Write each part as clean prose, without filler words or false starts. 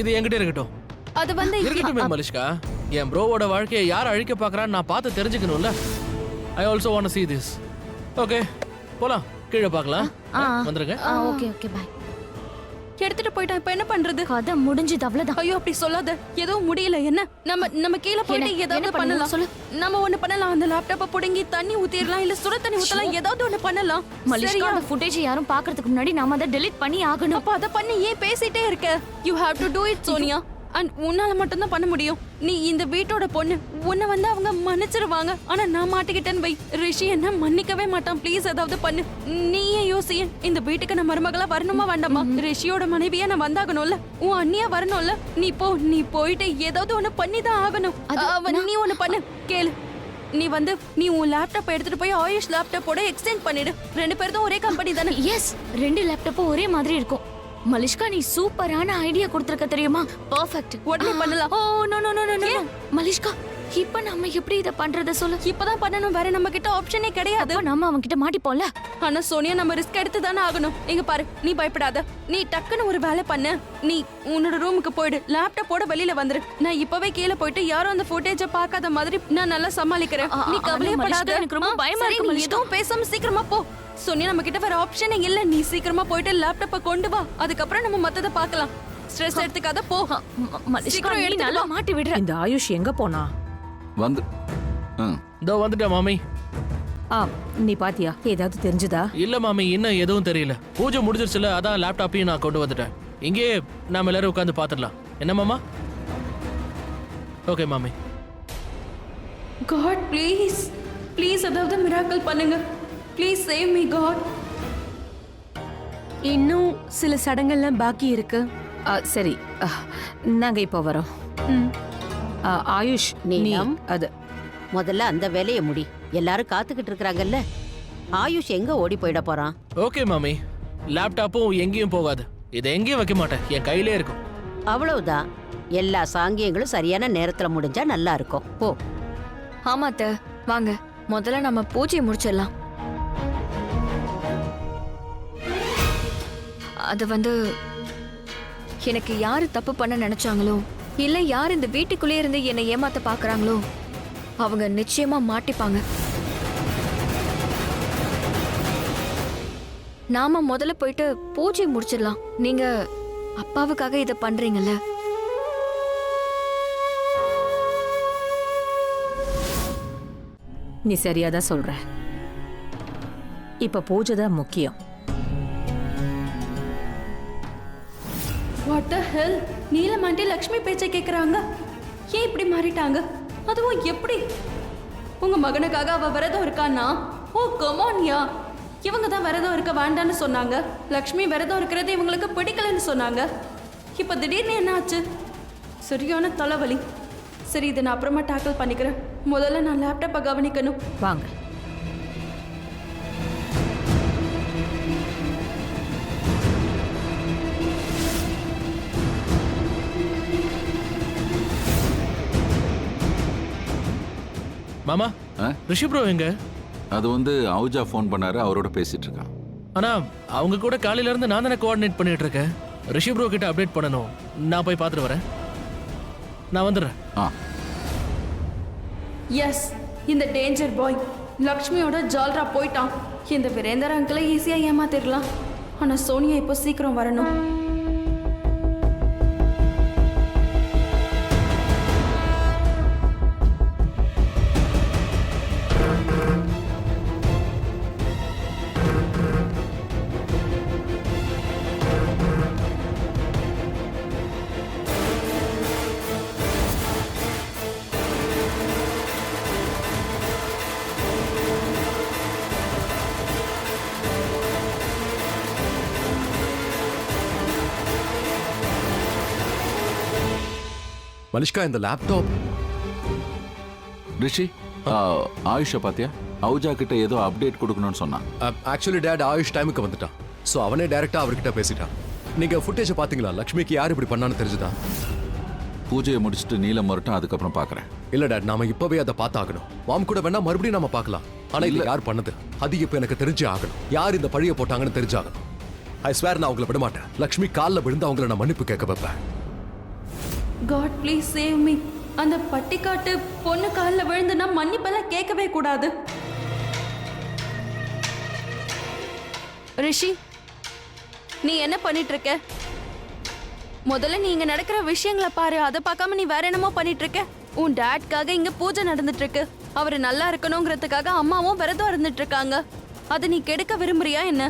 இது என்கிட்ட இருக்கட்டும். அது வந்து இருக்கட்டும் மலிஷ்கா. என் ப்ரோவோட வாழ்க்கையை யார் அழிக்க பார்க்கறான்னு நான் பார்த்து தெரிஞ்சுக்கணும்ல. I also want to see this. Okay போலாம், கீழே பார்க்கலாம். வந்துருங்க. Okay okay bye. எடுத்துட்டு போயிட்டான். இப்ப என்ன பண்றது? கதை முடிஞ்சது அவ்வளவுதான். ஐயோ அப்படி சொல்லாத. எதுவும் முடியல. என்ன நம்ம கீழே போயிட்டு ஏதாவது பண்ணலாம். சொல்லு. நம்ம ஒண்ணு பண்ணலாம். அந்த லேப்டாப்ப புடுங்கி தண்ணி ஊத்திரலாம், இல்ல சுட தண்ணி ஊத்தலாம். ஏதாவது ஒண்ணு பண்ணலாம். மலிஷ்கா, அந்த ஃபுட்டேஜ் யாரும் பாக்குறதுக்கு முன்னாடி நாம அதை டெலீட் பண்ணி ஆகணும். அப்ப அத பண்ணி ஏன் பேசிட்டே இருக்க? You have to to it Sonia. And உன்னால மட்டும் தான் பண்ண முடியும். நீ இந்த வீட்டோட பொண்ணு. உன்னை வந்து அவங்க மன்னிச்சிருவாங்க. ஆனா நான் மாட்டிக்கிட்டேன்னு வை. ரிஷி என்ன மன்னிக்கவே மாட்டான். ப்ளீஸ் ஏதாவது பண்ணு. நீயே யோசி. இந்த வீட்டுக்கு நான் மருமகளா வரணுமா வேண்டாமா? ரிஷியோட மனைவியா நான் வந்தாகணும்ல. உன் அண்ணியா வரணும்ல. நீ போயிட்டு ஏதாவது ஒண்ணு பண்ணி தான் ஆகணும். நீ ஒண்ணு பண்ணு. கேளு. நீ உன் லேப்டாப் எடுத்துட்டு போய் ஆயுஷ் லேப்டாப்போட எக்ஸ்சேஞ்ச் பண்ணிடு. 2 பேரும் ஒரே கம்பெனி தானே? எஸ், 2 லேப்டாப்பும் ஒரே மாதிரி இருக்கும். மலிஷ்கா, நீ சூப்பரான ஐடியா கொடுத்திருக்க தெரியுமா? பெர்ஃபெக்ட். உடனே பண்ணலாம். Oh no no no no. Malishka, இப்ப நம்ம எப்படி இத பண்றத சொல்லு. இப்பதான் பண்ணணும். வேற நம்ம கிட்ட ஆப்ஷனே கிடையாது. நம்ம அவங்க கிட்ட மாட்டிப்போம்ல. ஆனா சோனியா, நம்ம ரிஸ்க் எடுத்து தானே ஆகணும். இங்க பாரு, நீ பயப்படாத. நீ டக்குன்னு ஒரு வேலை பண்ணு. நீ உன்னோட ரூமுக்கு போயிடு. லேப்டாப்போட வெளியில வந்துரு. நான் இப்பவே கீழே போயிட்டு யாரும் அந்த ஃபுட்டேஜ பார்க்காத மாதிரி நான் நல்லா சமாளிக்கிறேன். நீ கவலைப்படாத. எனக்கு ரொம்ப பயமா இருக்கு மலிஷ்கா. எதுவும் பேசாம சீக்கிரமா போ. சோனியா, நம்ம கிட்ட வேற ஆப்ஷனே இல்ல. நீ சீக்கிரமா போயிட்டு லேப்டாப்ப கொண்டு வா. அதுக்கப்புறம் நம்ம மத்தத பார்க்கலாம். ஸ்ட்ரெஸ் எடுத்துக்காத, போ. மலிஷ்கா, நீ நல்லா மாட்டி விடுற. இந்த ஆயுஷ் எங்க போனா? இதோ வந்துட்டேன் மாமி. நீ பாத்தியா? ஏதாவது தெரிஞ்சதா? இல்ல மாமி, இன்னும் எதுவும் தெரியல. பூஜை முடிஞ்சிருச்சுல, அதான் லேப்டாப்பையும் நான் கொண்டு வந்துட்டேன். இங்கே நாம எல்லாரும் உட்காந்து பாத்துடலாம். என்ன மாமா? ஓகே மாமி. காட் ப்ளீஸ் ப்ளீஸ் ஏதாவது மிராக்கிள் பண்ணுங்க. Please save me god. இன்னும் சில சடங்கெல்லாம் பாக்கி இருக்கு. சரி, நாங்க இப்போ வரோம். ஆயுஷ், நீ அது முதல்ல அந்த வேலையை முடி. எல்லாரும் காத்துக்கிட்டு இருக்காங்கல்ல. ஆயுஷ் எங்க ஓடி போயிட போறான்? ஓகே மாமி, லேப்டாப்பும் எங்கேயும் போகாது. இதை எங்கேயும் வைக்க மாட்டேன், என் கையிலே இருக்கும். அவ்வளவுதான். எல்லா சாங்கியங்களும் சரியான நேரத்துல முடிஞ்சா நல்லா இருக்கும். போ. ஆமாத்த, வாங்க முதல்ல நம்ம பூஜையை முடிச்சிடலாம். அது வந்து எனக்கு யாரு தப்பு பண்ண நினைச்சாங்களோ, இல்ல யார் இந்த வீட்டுக்குள்ளே இருந்து என்னை ஏமாத்த பாக்குறாங்களோ, அவங்க நிச்சயமா மாட்டிப்பாங்க. நாம முதல்ல போயிட்டு பூஜை முடிச்சிடலாம். நீங்க அப்பாவுக்காக இத பண்றீங்கல்ல. நீ சரியாதான் சொல்ற. இப்ப பூஜை தான் முக்கியம். வாட் தி ஹெல்? நீலமாண்டி லக்ஷ்மி பேச்சை கேக்குறாங்க. ஏன் இப்படி மாறிட்டாங்க? அதுவும் எப்படி? உங்க மகனுக்காக அவ விரதம் இருக்கான்னா? ஓ கம் ஆன் யா. இவங்க தான் விரதம் இருக்க வேண்டான்னு சொன்னாங்க. லக்ஷ்மி விரதம் இருக்கிறது இவங்களுக்கு பிடிக்கலன்னு சொன்னாங்க. இப்ப திடீர்னு என்ன ஆச்சு? சரியான தலைவலி. சரி, இதை நான் அப்புறமா டேக்கிள் பண்ணிக்கிறேன். முதல்ல நான் லேப்டாப்பை கவனிக்கணும். வாங்க. மாமா, ரிஷி ப்ரோ எங்க? அது வந்து அவுஜா ஃபோன் பண்ணாரு, அவரோட பேசிட்டு இருக்கான். ஆனா அவங்க கூட காலையில இருந்து நான் தானே கோஆர்டினேட் பண்ணிட்டு இருக்கேன். ரிஷி ப்ரோ கிட்ட அப்டேட் பண்ணணும். நான் போய் பார்த்துட்டு வரேன். நான் வந்துடுறேன். எஸ், இந்த டேஞ்சர் பாய் லக்ஷ்மியோட ஜால்ரா போயிட்டான். இந்த வீரேந்தர் அங்கிளை ஈஸியா ஏமாத்திடலாம். ஆனா சோனியா இப்போ சீக்கிரம் வரணும். மலிஷ்கா, இந்த லேப்டாப். ரிஷி, ஆயுஷை பாத்தியா? அவுஜா கிட்ட ஏதோ அப்டேட் கொடுக்கணும்னு சொன்னான். ஆக்சுவலி டேட் ஆயுஷ் டைமுக்கு வந்துட்டான். ஸோ அவனே டைரக்டா அவர்கிட்ட பேசிட்டான். நீங்க ஃபுட்டேஜை பாத்தீங்களா? லக்ஷ்மிக்கு யார் இப்படி பண்ணான்னு தெரிஞ்சுதா? பூஜையை முடிச்சுட்டு நீலம் வரட்டும், அதுக்கப்புறம் பாக்குறேன். இல்ல டேட், நாம இப்பவே அதை பார்த்தாகணும். மாம் கூட வேணா மறுபடியும் நாம பார்க்கலாம். ஆனா இல்ல, யார் பண்ணது அது இப்ப எனக்கு தெரிஞ்சே ஆகணும். யார் இந்த பழிய போட்டாங்கன்னு தெரிஞ்சாகணும். ஐ ஸ்வேர் நான் அவங்கள விட மாட்டேன். லக்ஷ்மி காலில் விழுந்து அவங்கள நான் மன்னிப்பு கேட்க வைப்பேன். God please save me. அந்த பட்டிக்காட்டு பொண்ணு காலில் விழுந்து நான் மன்னிப்பெல்லாம் கேட்கவே கூடாது. ரிஷி, நீ என்ன பண்ணிட்டு இருக்க? முதல்ல நீ இங்க நடக்கிற விஷயங்களை பாரு. அதை பார்க்காம நீ வேற என்னமோ பண்ணிட்டு இருக்க. உன் டேட்காக இங்க பூஜை நடந்துட்டு இருக்கு. அவரு நல்லா இருக்கணுங்கிறதுக்காக அம்மாவும் விரதம் இருந்துட்டு இருக்காங்க. அதை நீ கெடுக்க விரும்புறியா என்ன?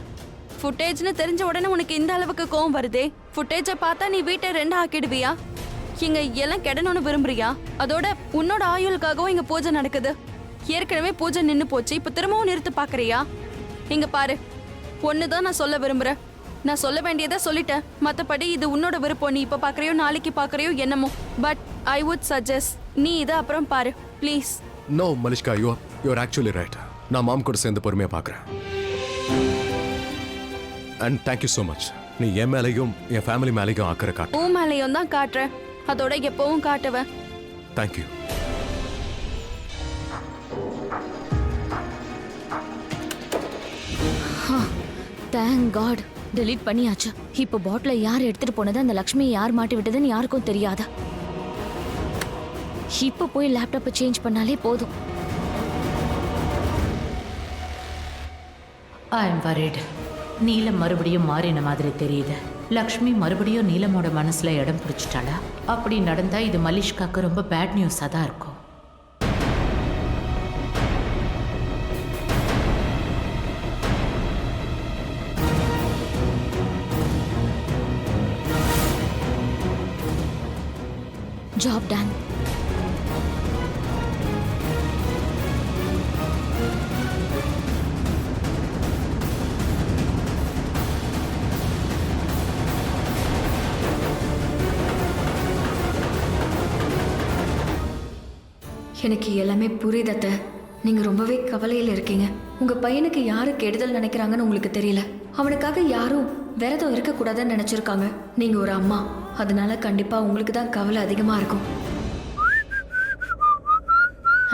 ஃபுட்டேஜ்னு தெரிஞ்ச உடனே உனக்கு இந்த அளவுக்கு கோவம் வருதே. ஃபுட்டேஜை பார்த்தா நீ வீட்டை 2 ஆக்கிடுவியா? இங்க எல்லாம் கெடணும்னு விரும்புறியா? அதோட உன்னோட ஆயுளுக்காகவும் இங்க பூஜை நடக்குது. ஏற்கனவே பூஜை நின்னு போச்சு, இப்ப திரும்பவும் நிறுத்து பாக்குறியா? இங்க பாரு, ஒண்ணுதான் நான் சொல்ல விரும்புறேன். நான் சொல்ல வேண்டியதை சொல்லிட்டேன். மத்தபடி இது உன்னோட விருப்பம். நீ இப்ப பாக்குறியோ நாளைக்கு பாக்குறியோ என்னமோ. பட் ஐ வுட் சஜஸ்ட் நீ இதை அப்புறம் பாரு please. No Malishka, you are actually right. நான் மாம் கூட சேர்ந்து பொறுமையா பார்க்குறேன். And thank you so much. நீ என் மேலேயும் என் ஃபேமிலி மேலேயும் அக்கறை காட்டு. உன் மேலேயும் தான் காட்டுறேன், அதோட எப்பவும் காட்டுவேன். தேங்க்யூ. தேங்க் காட், டெலீட் பண்ணியாச்சு. இப்போ பாட்டில யார் எடுத்துட்டு போனது, அந்த லக்ஷ்மியை யார் மாட்டி விட்டதுன்னு யாருக்கும் தெரியாதா? இப்போ போய் லேப்டாப்பை சேஞ்ச் பண்ணாலே போதும். I am worried. நீலம் மறுபடியும் மாறின மாதிரி தெரியுது. லக்ஷ்மி மறுபடியும் நீலமோட மனசுல இடம் பிடிச்சிட்டாளா? அப்படி நடந்தா இது மலிஷ்காக்கு ரொம்ப பேட் நியூஸா தான் இருக்கும். Job ton. எனக்கு எல்லாமே புரியுதத்த. நீங்க ரொம்பவே கவலையில் இருக்கீங்க. உங்க பையனுக்கு யாரு கெடுதல் நினைக்கிறாங்கன்னு உங்களுக்கு தெரியல. அவனுக்காக யாரும் விரதம் இருக்கக்கூடாதுன்னு நினைச்சிருக்காங்க. நீங்க ஒரு அம்மா, அதனால கண்டிப்பா உங்களுக்கு தான் கவலை அதிகமா இருக்கும்.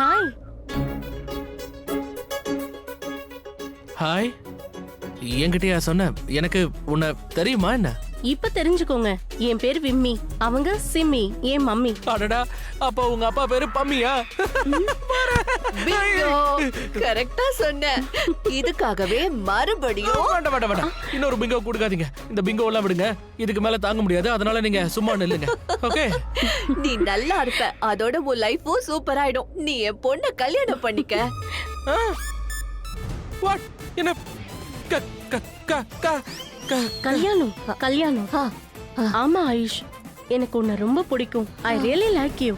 ஹாய். ஹாய். என்கிட்டயா சொன்ன? எனக்கு உன்னை தெரியுமா என்ன? இப்ப தெரிஞ்சுக்கோங்க, என் பேர் விம்மி, அவங்க சிம்மி, என் மம்மி. அடடா, அப்ப உங்க அப்பா பேரு பம்மியா? கரெக்டா சொன்ன. இதுக்காகவே மறுபடியும் வேண்டாம் வேண்டாம் வேண்டாம், இன்னொரு பிங்கோ கொடுக்காதீங்க. இந்த பிங்கோ எல்லாம் விடுங்க, இதுக்கு மேல தாங்க முடியாது. அதனால நீங்க சும்மா நில்லுங்க. ஓகே, நீ நல்லா இருப்ப, அதோட உன் லைஃபும் சூப்பர் ஆயிடும். நீ என் பொண்ண கல்யாணம் பண்ணிக்க. வாட்? என்ன கல்யாணம் கல்யாணம். ஆமா ஆயுஷ், எனக்கு உன்னை ரொம்ப பிடிக்கும். I really like you.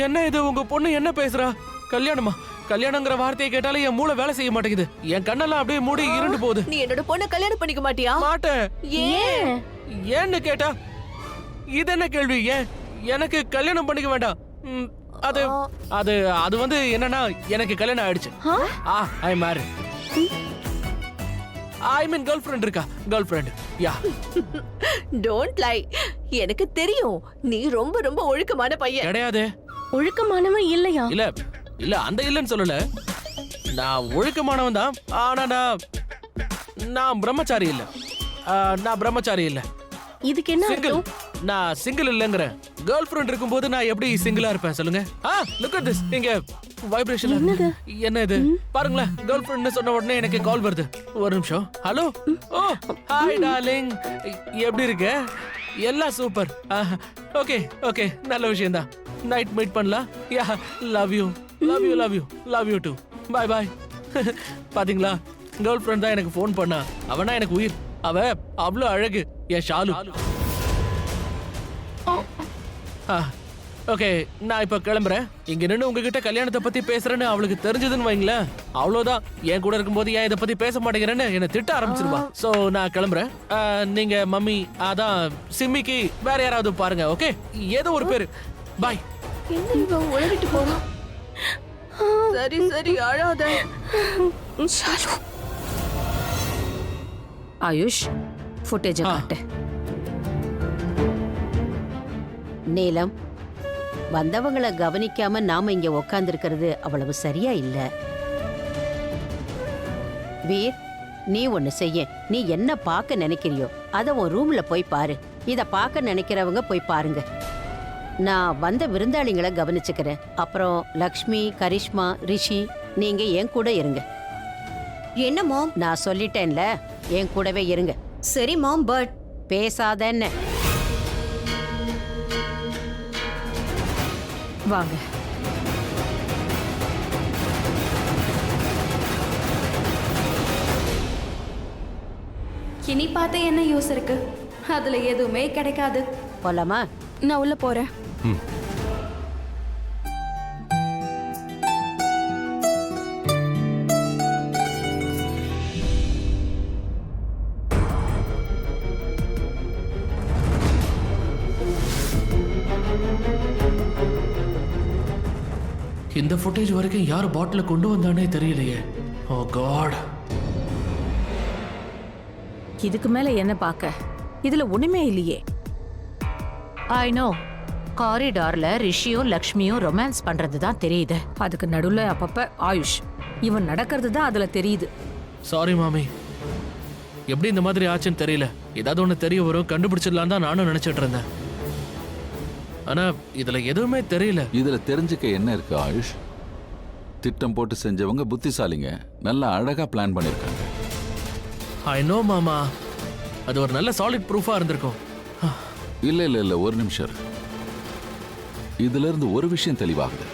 என்ன இது, உங்க பொண்ணு என்ன பேசுறா? கல்யாணமா? கல்யாணங்கிற வார்த்தையை கேட்டாலே என் மூளை வேலை செய்ய மாட்டேங்குது. என் கண்ணெல்லாம் அப்படியே மூடி இருண்டு போகுது. நீ என்னோட பொண்ண கல்யாணம் பண்ணிக்க மாட்டியா? மாட்டேன். ஏன்? ஏன்னு கேட்டா இது என்ன கேள்வி? ஏன் எனக்கு கல்யாணம் பண்ணிக்க வேண்டாம்? அது அது அது வந்து என்னன்னா, எனக்கு கல்யாணம் ஆயிடுச்சு. I am married. I mean girlfriend இருக்கா? Girlfriend. Yeah. Don't lie. எனக்கு தெரியும், நீ ரொம்ப ரொம்ப ஒழுக்கமான பையன். கிடையாது. ஒழுக்கமானவன் இல்லையா? இல்ல இல்ல, அந்த இல்லன்னு சொல்லல. நான் ஒழுக்கமானவன் தான். ஆனா நான் பிரம்மச்சாரி இல்ல. நான் பிரம்மச்சாரி இல்ல. இதுக்கு என்ன சிங்கிள். அர்த்தம்? நான் சிங்கிள் இல்லங்கறேன். கேர்ள் ஃப்ரெண்ட் இருக்கும்போது நான் எப்படி சிங்கிளா இருப்பேன் சொல்லுங்க? Look at this. இங்க வைப்ரேஷன். என்ன இது பாருங்களேன். கேர்ள் ஃப்ரெண்ட்னு சொன்ன உடனே எனக்கு கால் வருது. ஒரு நிமிஷம். ஹலோ. ஓ ஹாய் டார்லிங், எப்படி இருக்க? எல்லாம் சூப்பர். ஓகே ஓகே, நல்ல விஷயம் தான். நைட் மீட் பண்ணலாம். Yeah, love you love you love you love you too. Bye bye. பாத்தீங்களா, கேர்ள் ஃப்ரெண்ட் தான் எனக்கு ஃபோன் பண்ணா. அவனா எனக்கு உயிர். அவ அவ்வளோ அழகு, என் ஷாலு. ஓகே, நான் இப்ப கிளம்புறேன். இங்க நின்று உங்ககிட்ட கல்யாணத்தை பத்தி பேசுறேன்னு அவளுக்கு தெரிஞ்சதுன்னு வைங்களேன், அவ்வளவுதான். என் கூட இருக்கும்போது ஏன் இதை பத்தி பேச மாட்டேங்கிறேன்னு என்ன திட்ட ஆரம்பிச்சிருவா. சோ நான் கிளம்புறேன். நீங்க மம்மி, அதான் சிம்மிக்கு வேற யாராவது பாருங்க. ஓகே, ஏதோ ஒரு பேரு. பாய். என்ன இவன் உளறிட்டு போறான்? சரி சரி, அழாத. ஆயுஷ், ஃபுட்டேஜை காட்டு. நீலம், வந்தவங்களை கவனிக்காம நாம இங்க உக்காந்துருக்கிறது அவ்வளவு சரியா இல்ல. வீர், நீ ஒண்ணு செய்ய. நீ என்ன பார்க்க நினைக்கிறியோ அத உன் ரூம்ல போய் பாரு. இத பார்க்க நினைக்கிறவங்க போய் பாருங்க. நான் வந்த விருந்தாளிங்களை கவனிச்சுக்கிறேன். அப்புறம் லக்ஷ்மி, கரிஷ்மா, ரிஷி நீங்க என் கூட இருங்க. என்ன மாம்? நான் சொல்லிட்டேன்ல, என் கூடவே இருங்க. சரி மாம், பட் பேசாதன்னு. வாங்க. இனி பார்த்து என்ன யூஸ் இருக்கு? அதுல எதுவுமே கிடைக்காது. போலாமா? நான் உள்ள போறேன். இந்த ஃபுட்டேஜ் வரைக்கும் யார் பாட்டில கொண்டு வந்தானே தெரியலையே. ஓ காட். இதுக்கு மேல என்ன பார்க்க? இதுல ஒண்ணுமே இல்லையே. ஐ நோ, காரிடார்ல ரிஷியும் லக்ஷ்மியும் ரொமான்ஸ் பண்றது தான் தெரியுது. அதுக்கு நடுவுல அப்பப்ப ஆயுஷ் இவன் நடக்கிறது தான் அதுல தெரியுது. சாரி மாமி, எப்படி இந்த மாதிரி ஆச்சுன்னு தெரியல. ஏதாவது ஒன்று தெரிய வரும், கண்டுபிடிச்சிடலாம் தான் நானும் நினைச்சிட்டு இருந்தேன். ஆனா இதுல எதுவுமே தெரியல. இதுல தெரிஞ்சுக்க என்ன இருக்கு ஆயுஷ்? திட்டம் போட்டு செஞ்சவங்க புத்திசாலிங்க, நல்லா அழகா பிளான் பண்ணிருக்காங்க. ஐ நோ மாமா, அது ஒரு நல்ல சாலிட் ப்ரூஃபா இருந்திருக்கும். இல்ல இல்ல இல்ல, ஒரு நிமிஷம் இரு. இதுல இருந்து ஒரு விஷயம் தெளிவாகுது.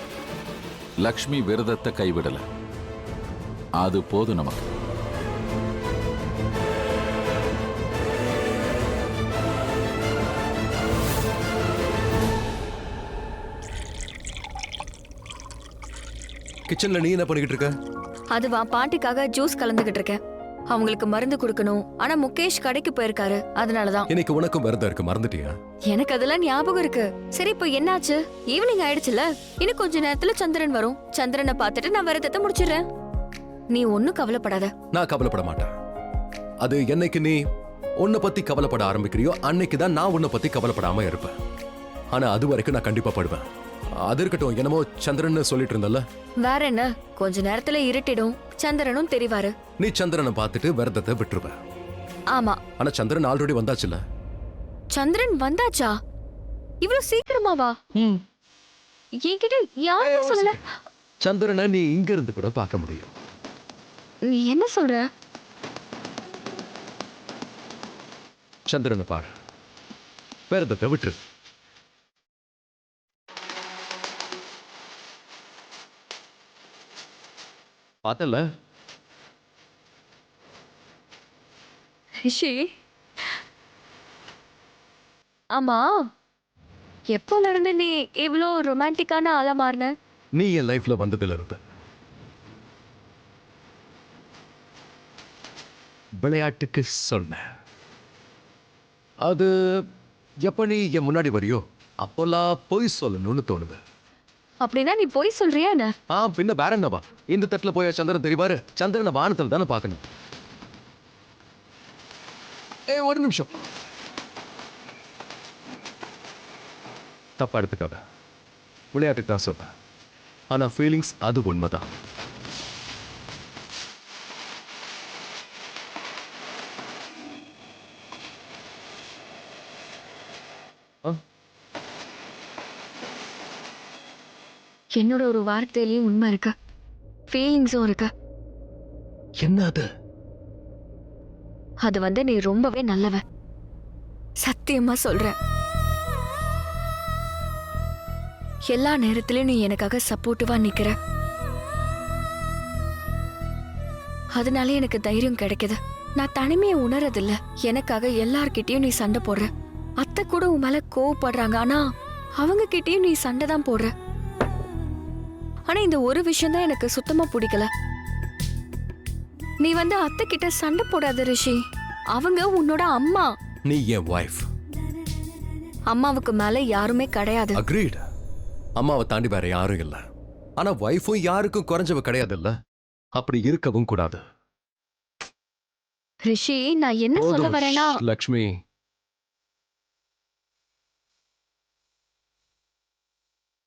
லக்ஷ்மி விரதத்தை கைவிடல, அது போதும் நமக்கு. கிச்சன்ல நீ என்ன பண்ணிக்கிட்டு இருக்க? அதுவா, பாட்டிக்காக ஜூஸ் கலந்துகிட்டு இருக்கேன். அவங்களுக்கு மருந்து கொடுக்கணும். ஆனா முகேஷ் கடைக்கு போயிருக்காரு, அதனாலதான். இன்னைக்கு உனக்கும் விரதம் இருக்கு, மறந்துட்டியா? எனக்கு அதெல்லாம் ஞாபகம் இருக்கு. சரி, இப்ப என்னாச்சு? ஈவினிங் ஆயிடுச்சுல, இன்னும் கொஞ்ச நேரத்துல சந்திரன் வரும். சந்திரனை பார்த்துட்டு நான் விரதத்தை முடிச்சிடுறேன். நீ ஒன்னும் கவலைப்படாத. நான் கவலைப்பட மாட்டேன். அது என்னைக்கு நீ உன்னை பத்தி கவலைப்பட ஆரம்பிக்கிறியோ அன்னைக்கு தான் நான் உன்னை பத்தி கவலைப்படாம இருப்பேன். ஆனா அது வரைக்கும் நான் கண்டிப்பா படுவேன். அது இருக்கட்டும், என்னமோ சந்திரன் சொல்லிட்டு இருந்தல்ல. வேற என்ன, கொஞ்ச நேரத்துல இருட்டிடும், சந்திரனும் தெரிவாரு. நீ சந்திரனை பார்த்துட்டு விரதத்தை விட்டுருவ. ஆமா. ஆனா சந்திரன் ஆல்ரெடி வந்தாச்சுல. சந்திரன் வந்தாச்சா? இவ்வளவு சீக்கிரமாவா? என்கிட்ட யாரும் சொல்லல. சந்திரனை நீ இங்க இருந்து கூட பார்க்க முடியும். நீ என்ன சொல்ற? சந்திரனை பாரு, விரதத்தை விட்டுரு. பார்த்தல ரிஷி. ஆமா, எப்போல இருந்து நீ இவ்ளோ ரொமான்டிக்கான ஆளா மாறின? நீ என் லைஃப்ல வந்ததுல இருந்து. விளையாட்டுக்கு சொன்ன. அது எப்ப நீ என் முன்னாடி வரியோ அப்போல்லாம் பொய் சொல்லணும்னு தோணுது. அப்படின்னா நீ போய் சொல்றியா என்ன? பின்ன வேற என்னவா? இந்த தட்டுல போய் சந்திரன் தெரிவாரு? சந்திரனை வானத்துல தானே பார்க்கணும். ஒரு நிமிஷம், தப்பா எடுத்துக்காத. விளையாட்டுக்கு தான் சொல்றேன், ஆனா ஃபீலிங்ஸ் அது உண்மைதான். என்னோட ஒரு வார்த்தையிலயும் உண்மை இருக்கு, ஃபீலிங்ஸும் இருக்கு. என்ன அது? அது நீ ரொம்பவே நல்லவன், சத்தியமா சொல்றேன். எல்லா நேரத்திலயும் நீ எனக்காக சப்போர்ட்டிவா நிக்கிற. அதனால எனக்கு தைரியம் கிடைக்குது. நான் தனிமையை உணரதில்ல. எனக்காக எல்லார்கிட்டயும் நீ சண்டை போடுற. அத்தை கூட உன் மேல கோவப்படுறாங்க, ஆனா அவங்க கிட்டயும் நீ சண்டை தான் போடுற. ஆனா இந்த ஒரு விஷயம் தான் எனக்கு சுத்தமா பிடிக்கல. நீ அத்தை கிட்ட சண்டை போடாத ரிஷி. அவங்க உன்னோட அம்மா. நீ என் வைஃப். அம்மாவுக்கு மேல யாருமே கிடையாது. அக்ரீட். அம்மாவை தாண்டி வேற யாரும் இல்ல. ஆனா வைஃபும் யாருக்கும் குறைஞ்சவ கிடையாது இல்ல. அப்படி இருக்கவும் கூடாது. ரிஷி, நான் என்ன சொல்ல வரேனா? லக்ஷ்மி,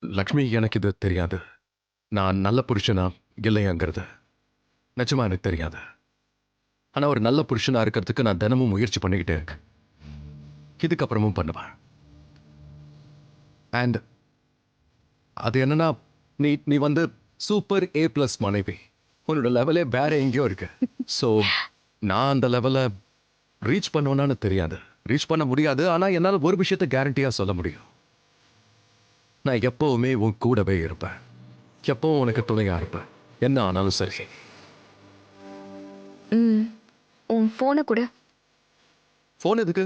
லக்ஷ்மி, எனக்கு இது தெரியாது. நான் நல்ல புருஷனா இல்லையாங்கிறது நிஜமா எனக்கு தெரியாது. ஆனா ஒரு நல்ல புருஷனா இருக்கிறதுக்கு நான் தினமும் முயற்சி பண்ணிக்கிட்டே இருக்கேன். இதுக்கப்புறமும் பண்ணுவேன். அண்ட் அது என்னன்னா நீ நீ வந்து சூப்பர் A+ மனைவி. உன்னோட லெவலே வேற எங்கேயோ இருக்கு. ஸோ நான் அந்த லெவலை ரீச் பண்ணுவேன்னு தெரியாது, ரீச் பண்ண முடியாது. ஆனால் என்னால் ஒரு விஷயத்தை கேரண்டியாக சொல்ல முடியும். நான் எப்போவுமே உன் கூடவே இருப்பேன், எப்பவும் உனக்கு துணையாக இருப்பேன், என்ன ஆனாலும் சரி. உன் ஃபோனை கூட ஃபோன் எதுக்கு?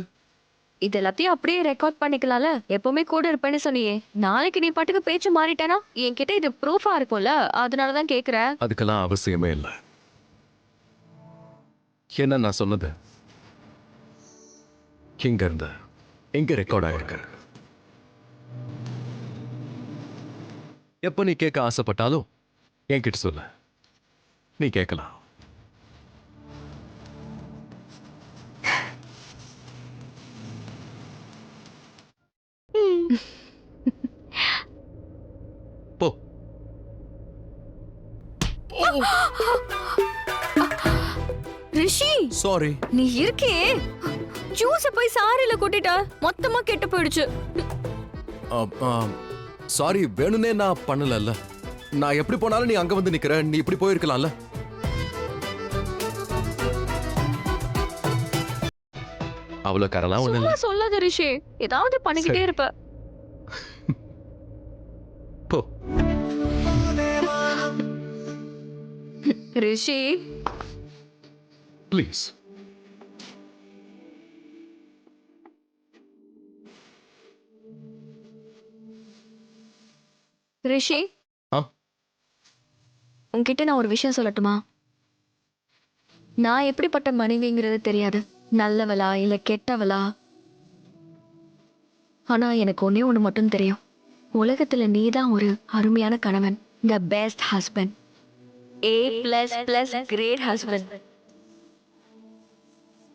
இது எல்லாத்தையும் அப்படியே ரெக்கார்ட் பண்ணிக்கலாம்ல. எப்பவுமே கூட இருப்பேன்னு சொன்னியே, நாளைக்கு நீ பாட்டுக்கு பேச்சு மாறிட்டேனா என்கிட்ட இது ப்ரூஃபா இருக்கும்ல, அதனாலதான் கேக்குறேன். அதுக்கெல்லாம் அவசியமே இல்லை. என்ன நான் சொன்னது எங்க இருந்த எங்க ரெக்கார்ட் ஆயிருக்கு. எப்போ நீ கேட்க ஆசைப்பட்டாலும் என்கிட்ட சொல்ல, நீ கேட்கலாம். போ. ரிஷி, சாரி. நீ இருக்கே, ஜூஸ போய் சாரியில கொட்டிட்ட, மொத்தமா கெட்டு போயிடுச்சு. சாரி, வேணும்னே நான் பண்ணல. நான் எப்படி போனாலும் நீ அங்க வந்து நிக்கிற, நீ இப்படி போயிருக்கலாம்ல. அவ்வளவு கரலாம் ஒண்ணு இல்ல. சொல்லாத ரிஷி, ஏதாவது பண்ணிக்கிட்டே இருப்ப. போ. ரிஷி ப்ளீஸ். ரிஷி, உன்கிட்ட நான் ஒரு விஷயம் சொல்லட்டுமா? நான் எப்படிப்பட்ட மனைவிங்கிறது தெரியாது, நல்லவளா இல்ல கெட்டவளா. ஆனா எனக்கு ஒன்னே ஒண்ணு மட்டும் தெரியும், உலகத்துல நீதான் ஒரு அருமையான கணவன், the best husband, A++ great husband.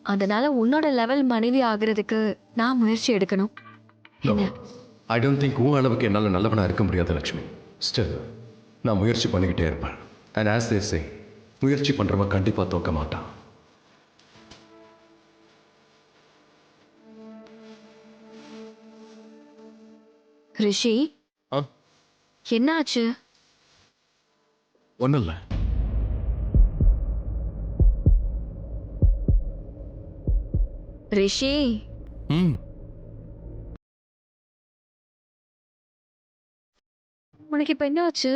அதனால உன்னோட லெவல் மனைவி ஆகுறதுக்கு நான் முயற்சி எடுக்கணும். ஐ டோன்ட் திங்க் உன் அளவுக்கு என்னால் நல்லவனா இருக்க முடியாது லக்ஷ்மி. ஸ்டில் நான் முயற்சி பண்ணிக்கிட்டே இருப்பேன். அண்ட் ஆஸ் தே சே, முயற்சி பண்றவன் கண்டிப்பா தோக்க மாட்டான். ரிஷி, என்னாச்சு? ஒன்றும் இல்லை. ரிஷி, உனக்கு இப்ப என்ன ஆச்சு?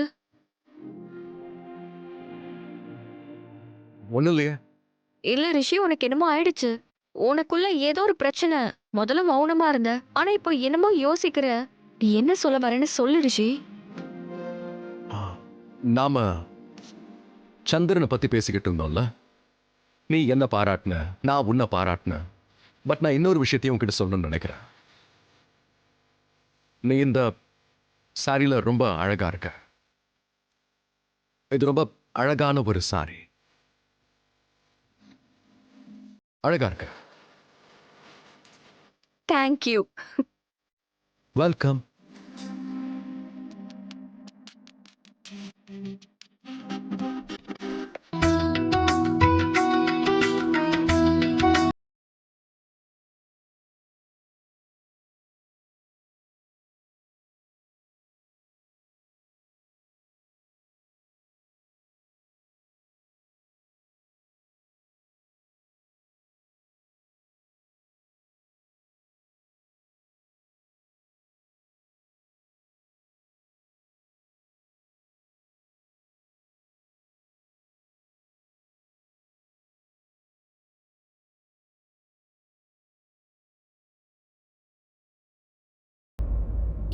ஒன்றும் இல்லையே. இல்ல ரிஷி, உனக்கு என்னமோ ஆயிடுச்சு. உனக்குள்ள ஏதோ ஒரு பிரச்சனை. முதல்ல மௌனமா இருந்த, ஆனா இப்போ என்னமோ யோசிக்கிற. நீ என்ன சொல்ல வரேன்னு சொல்லு ரிஷி. நாம சந்திரனை பத்தி பேசிக்கிட்டு இருந்தோம்ல. நீ என்ன பாராட்டின, நான் உன்னை பாராட்டினேன். பட் நான் இன்னொரு விஷயத்தையும் உன்கிட்ட சொல்லணும்னு நினைக்கிறேன். நீ இந்த சாரியில ரொம்ப அழகா இருக்க. இது ரொம்ப அழகான ஒரு சாரி. அழகா இருக்க. தேங்க்யூ. வெல்கம்.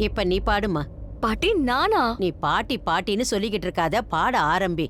இப்ப நீ பாடுமா. பாட்டி நானா? நீ பாட்டின்னு சொல்லிக்கிட்டு இருக்காத, பாட ஆரம்பி.